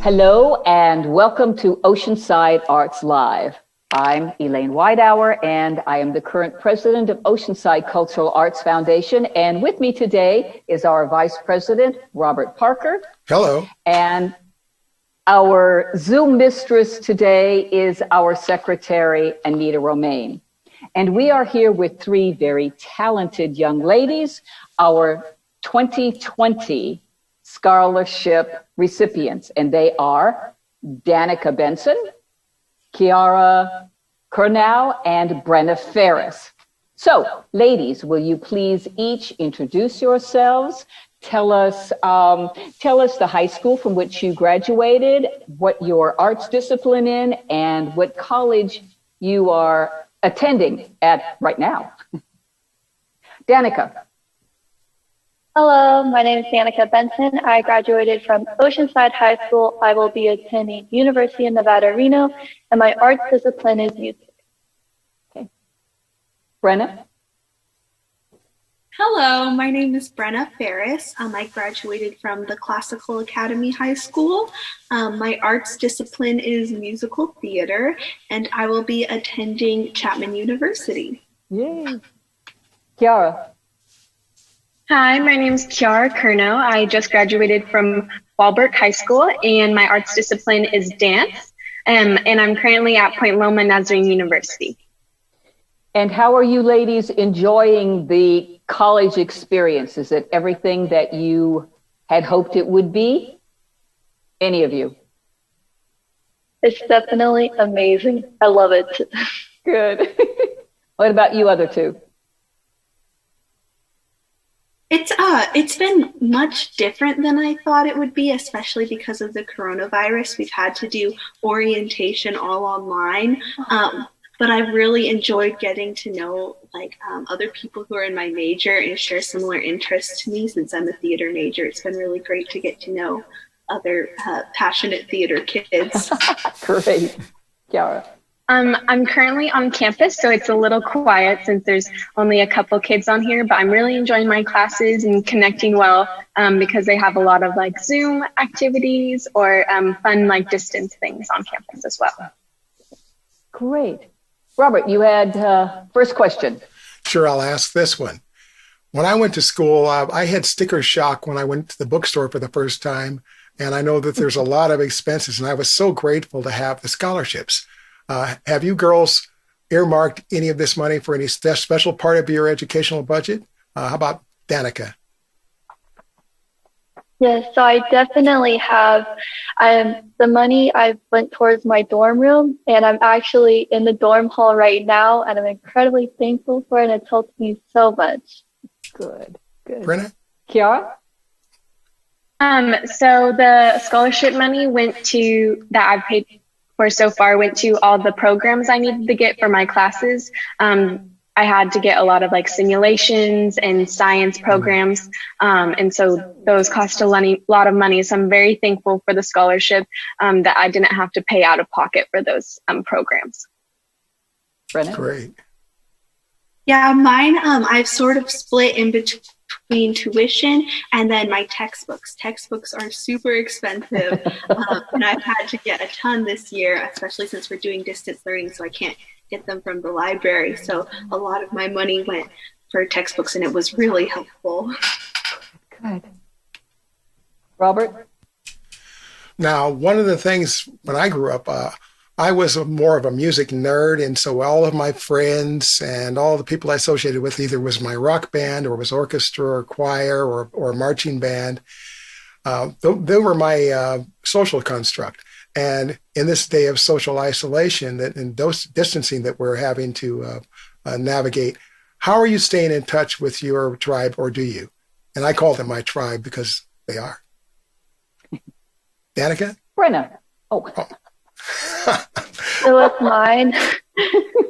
Hello and welcome to Oceanside Arts Live. I'm Eliane Weidauer and I am the current president of Oceanside Cultural Arts Foundation. And with me today is our vice president, Robert Parker. Hello. And our Zoom mistress today is our secretary, Anita Romaine. And we are here with three very talented young ladies, our 2020 scholarship recipients, and they are Danika Benson, Chiara Curnow, and Brenna Farris. So, ladies, will you please each introduce yourselves? Tell us the high school from which you graduated, what your arts discipline in, and what college you are attending at right now. Danika. Hello, my name is Danika Benson. I graduated from Oceanside High School. I will be attending University of Nevada, Reno, and my arts discipline is music. Okay. Brenna? Hello, my name is Brenna Farris. I graduated from the Classical Academy High School. My arts discipline is musical theater, and I will be attending Chapman University. Yay. Chiara? Hi, my name is Chiara Curnow. I just graduated from Walbrook High School, and my arts discipline is dance, and I'm currently at Point Loma Nazarene University. And how are you ladies enjoying the college experience? Is it everything that you had hoped it would be? Any of you? It's definitely amazing. I love it. Good. What about you other two? It's been much different than I thought it would be, especially because of the coronavirus. We've had to do orientation all online, but I've really enjoyed getting to know other people who are in my major and share similar interests to me. Since I'm a theater major, it's been really great to get to know other passionate theater kids. Great. Chiara? I'm currently on campus, so it's a little quiet since there's only a couple kids on here, but I'm really enjoying my classes and connecting well because they have a lot of Zoom activities or fun distance things on campus as well. Great. Robert, you had first question. Sure, I'll ask this one. When I went to school, I had sticker shock when I went to the bookstore for the first time, and I know that there's a lot of expenses, and I was so grateful to have the scholarships. Have you girls earmarked any of this money for any special part of your educational budget? How about Danika? Yes, so I definitely have. The money I went towards my dorm room, and I'm actually in the dorm hall right now, and I'm incredibly thankful for it, and it's helped me so much. Good, good. Brenna? Chiara? So the scholarship money that I've paid for so far went to all the programs I needed to get for my classes. I had to get a lot of simulations and science programs. And so those cost a lot of money. So I'm very thankful for the scholarship that I didn't have to pay out of pocket for those programs. Brenna? Great. Yeah, mine, I've sort of split in between tuition and then my textbooks. Textbooks are super expensive, and I've had to get a ton this year, especially since we're doing distance learning, so I can't get them from the library. So a lot of my money went for textbooks, and it was really helpful. Good. Robert? Now, one of the things when I grew up, I was more of a music nerd, and so all of my friends and all the people I associated with either was my rock band or was orchestra or choir or marching band. They were my social construct. And in this day of social isolation and distancing that we're having to navigate, how are you staying in touch with your tribe, or do you? And I call them my tribe because they are. Danika? Brenna? Oh. So with mine,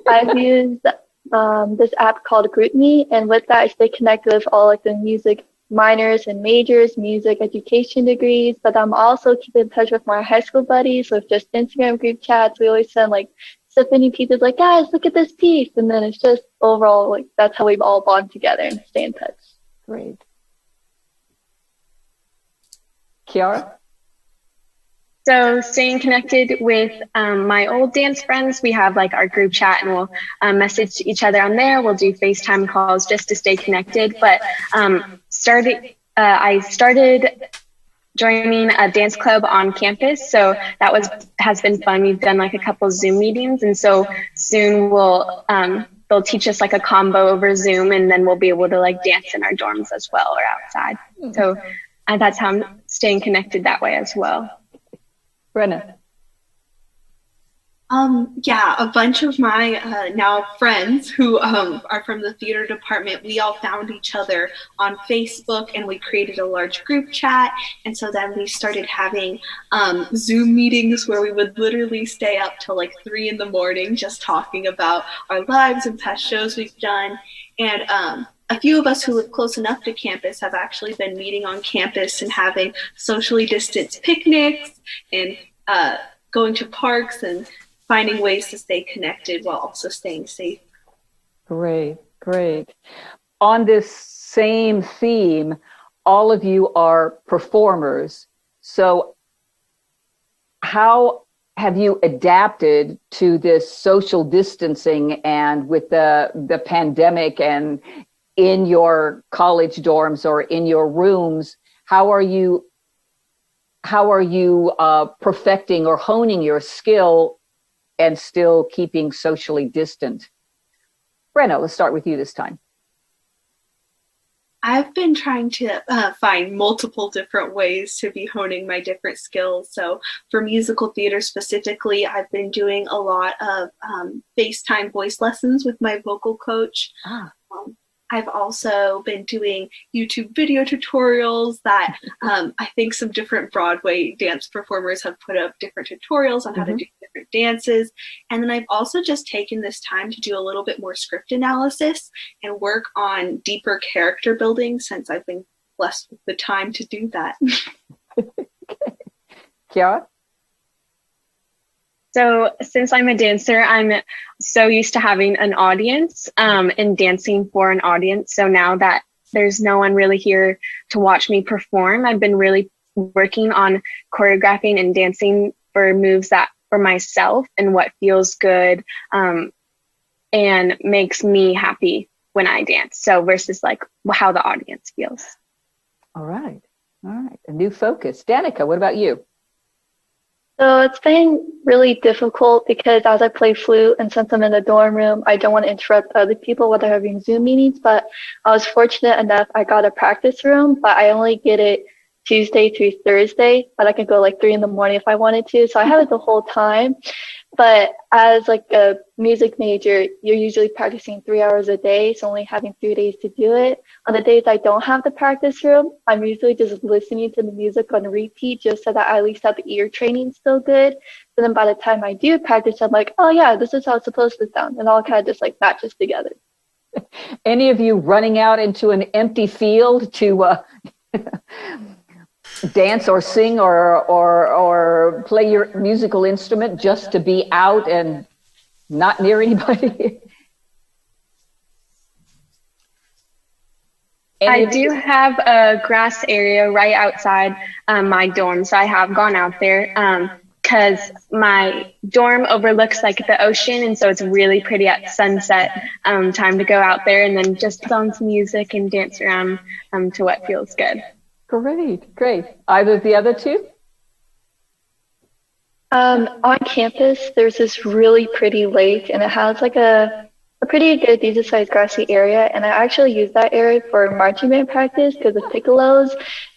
I've used this app called GroupMe, and with that I stay connected with all the music minors and majors, music education degrees, but I'm also keeping in touch with my high school buddies with just Instagram group chats. We always send Stephanie pieces guys, look at this piece, and then it's just overall that's how we've all bond together and stay in touch. Great. Chiara? So staying connected with my old dance friends, we have like our group chat and we'll message each other on there. We'll do FaceTime calls just to stay connected. But I started joining a dance club on campus. So that has been fun. We've done like a couple Zoom meetings. And so soon they'll teach us like a combo over Zoom, and then we'll be able to like dance in our dorms as well or outside. So that's how I'm staying connected that way as well. Brenna. A bunch of my now friends who are from the theater department, we all found each other on Facebook and we created a large group chat. And so then we started having Zoom meetings where we would literally stay up till like 3 a.m. just talking about our lives and past shows we've done. And a few of us who live close enough to campus have actually been meeting on campus and having socially distanced picnics and going to parks and finding ways to stay connected while also staying safe. Great, great. On this same theme, all of you are performers. So how have you adapted to this social distancing and with the pandemic and in your college dorms or in your rooms? How are you perfecting or honing your skill and still keeping socially distant? Brenna, let's start with you this time. I've been trying to find multiple different ways to be honing my different skills. So for musical theater specifically, I've been doing a lot of FaceTime voice lessons with my vocal coach. I've also been doing YouTube video tutorials that I think some different Broadway dance performers have put up different tutorials on how to do different dances. And then I've also just taken this time to do a little bit more script analysis and work on deeper character building since I've been blessed with the time to do that. Chiara? So since I'm a dancer, I'm so used to having an audience and dancing for an audience. So now that there's no one really here to watch me perform, I've been really working on choreographing and dancing for moves that for myself and what feels good and makes me happy when I dance. So versus like how the audience feels. All right. A new focus. Danika, what about you? So it's been really difficult because as I play flute and since I'm in the dorm room, I don't want to interrupt other people while they're having Zoom meetings, but I was fortunate enough I got a practice room, but I only get it Tuesday through Thursday, but I could go like 3 a.m. if I wanted to. So I have it the whole time. But as like a music major, you're usually practicing 3 hours a day, so only having 3 days to do it. On the days I don't have the practice room, I'm usually just listening to the music on repeat just so that I at least have the ear training still good. So then by the time I do practice, I'm like, oh yeah, this is how it's supposed to sound. And all kind of just like matches together. Any of you running out into an empty field to dance or sing or play your musical instrument just to be out and not near anybody? I do have a grass area right outside my dorm, so I have gone out there because my dorm overlooks like the ocean, and so it's really pretty at sunset time to go out there and then just put on some music and dance around to what feels good. Great. Either of the other two? On campus, there's this really pretty lake, and it has like a pretty good decent-sized grassy area. And I actually use that area for marching band practice because the piccolos,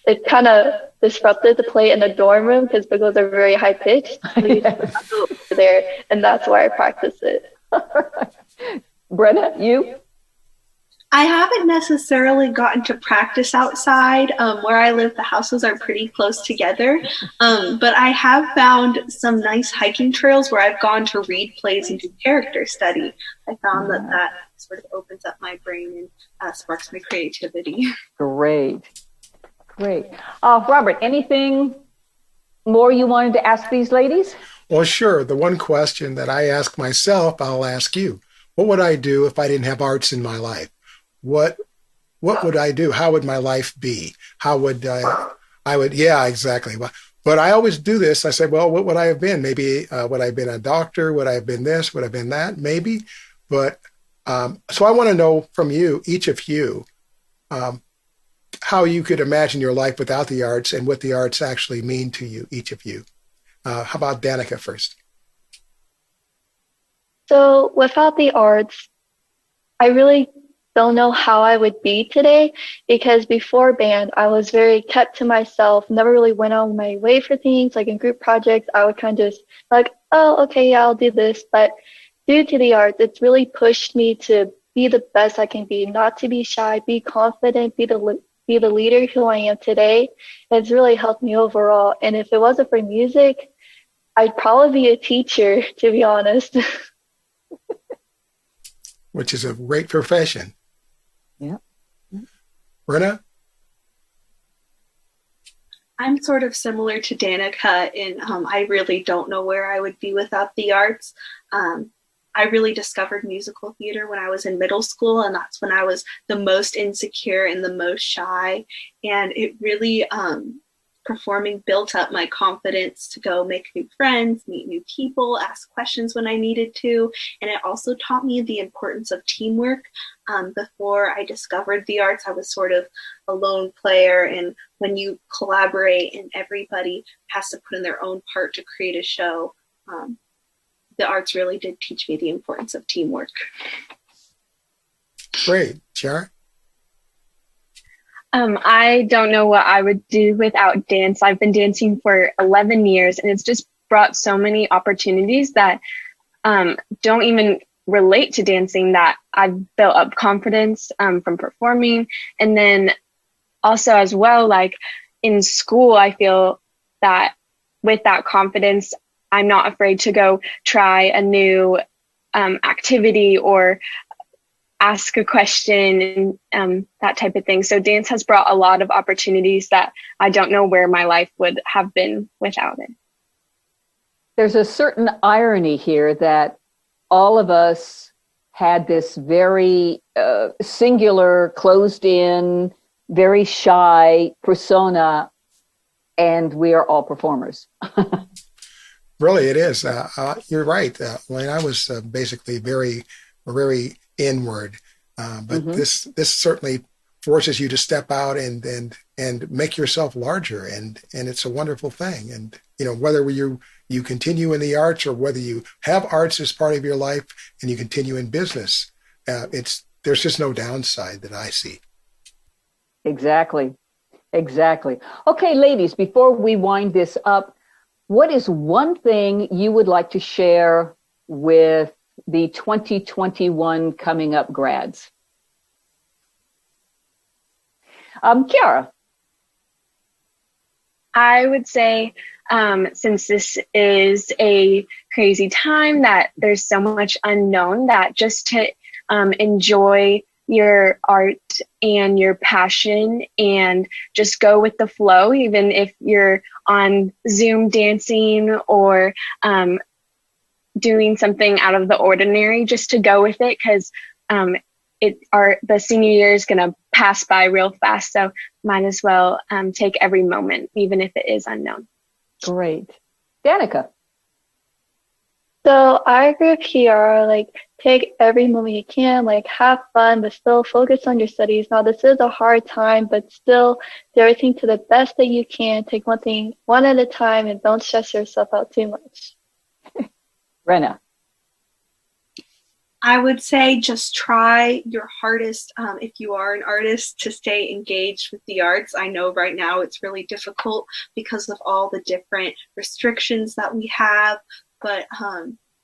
it kind of disrupted the play in the dorm room because piccolos are very high pitched. So you just go over there, and that's where I practice it. Brenna, you? I haven't necessarily gotten to practice outside. Where I live, the houses are pretty close together. But I have found some nice hiking trails where I've gone to read plays and do character study. I found that sort of opens up my brain and sparks my creativity. Great. Robert, anything more you wanted to ask these ladies? Well, sure. The one question that I ask myself, I'll ask you. What would I do if I didn't have arts in my life? What would I do? How would my life be? How would I would, yeah, exactly. But But I always do this. I say, well, what would I have been? Maybe would I have been a doctor? Would I have been this? Would I have been that? Maybe. But so I want to know from you, each of you, how you could imagine your life without the arts and what the arts actually mean to you, each of you. How about Danika first? So without the arts, I really don't know how I would be today, because before band, I was very kept to myself, never really went on my way for things. Like in group projects, I would kind of just like, oh, okay, yeah, I'll do this. But due to the arts, it's really pushed me to be the best I can be, not to be shy, be confident, be the leader who I am today. It's really helped me overall. And if it wasn't for music, I'd probably be a teacher, to be honest. Which is a great profession. Yeah. Brenna? I'm sort of similar to Danika in I really don't know where I would be without the arts. I really discovered musical theater when I was in middle school, and that's when I was the most insecure and the most shy. And it really, performing built up my confidence to go make new friends, meet new people, ask questions when I needed to. And it also taught me the importance of teamwork. Before I discovered the arts, I was sort of a lone player. And when you collaborate and everybody has to put in their own part to create a show, the arts really did teach me the importance of teamwork. Great. Chiara? I don't know what I would do without dance. I've been dancing for 11 years, and it's just brought so many opportunities that don't even relate to dancing, that I've built up confidence from performing. And then also as well, like in school, I feel that with that confidence, I'm not afraid to go try a new activity or ask a question and that type of thing. So dance has brought a lot of opportunities that I don't know where my life would have been without it. There's a certain irony here that all of us had this very singular, closed in, very shy persona, and we are all performers. Really, it is. You're right. When I was basically very, very inward, but this certainly forces you to step out and make yourself larger, and it's a wonderful thing. And whether you continue in the arts or whether you have arts as part of your life and you continue in business, there's just no downside that I see. Exactly. Okay, ladies, before we wind this up, what is one thing you would like to share with the 2021 coming up grads? Chiara. I would say, since this is a crazy time, that there's so much unknown, that just to enjoy your art and your passion and just go with the flow, even if you're on Zoom dancing or doing something out of the ordinary, just to go with it, because the senior year is going to pass by real fast. So might as well take every moment, even if it is unknown. Great. Danika. So I agree with Chiara, like take every moment you can, like have fun, but still focus on your studies. Now this is a hard time, but still do everything to the best that you can. Take one thing one at a time and don't stress yourself out too much. Brenna. I would say just try your hardest if you are an artist to stay engaged with the arts. I know right now it's really difficult because of all the different restrictions that we have, but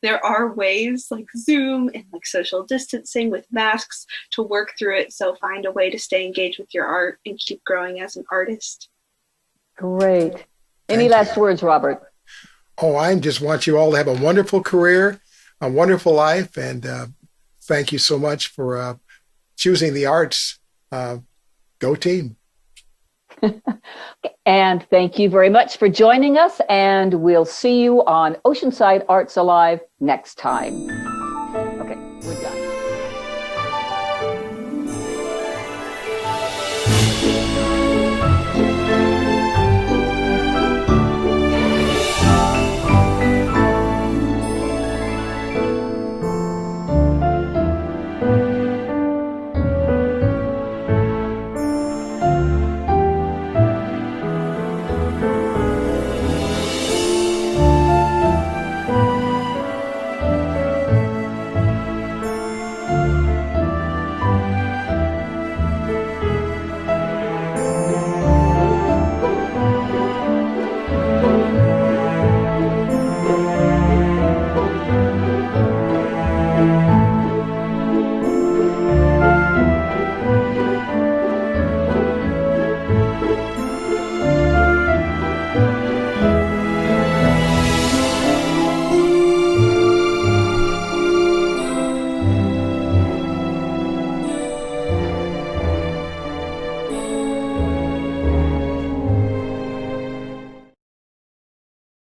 there are ways like Zoom and like social distancing with masks to work through it. So find a way to stay engaged with your art and keep growing as an artist. Great. Any last words, Robert? Oh, I just want you all to have a wonderful career, a wonderful life, and thank you so much for choosing the arts. Go team. And thank you very much for joining us, and we'll see you on Oceanside Arts Alive next time. Okay, we're done.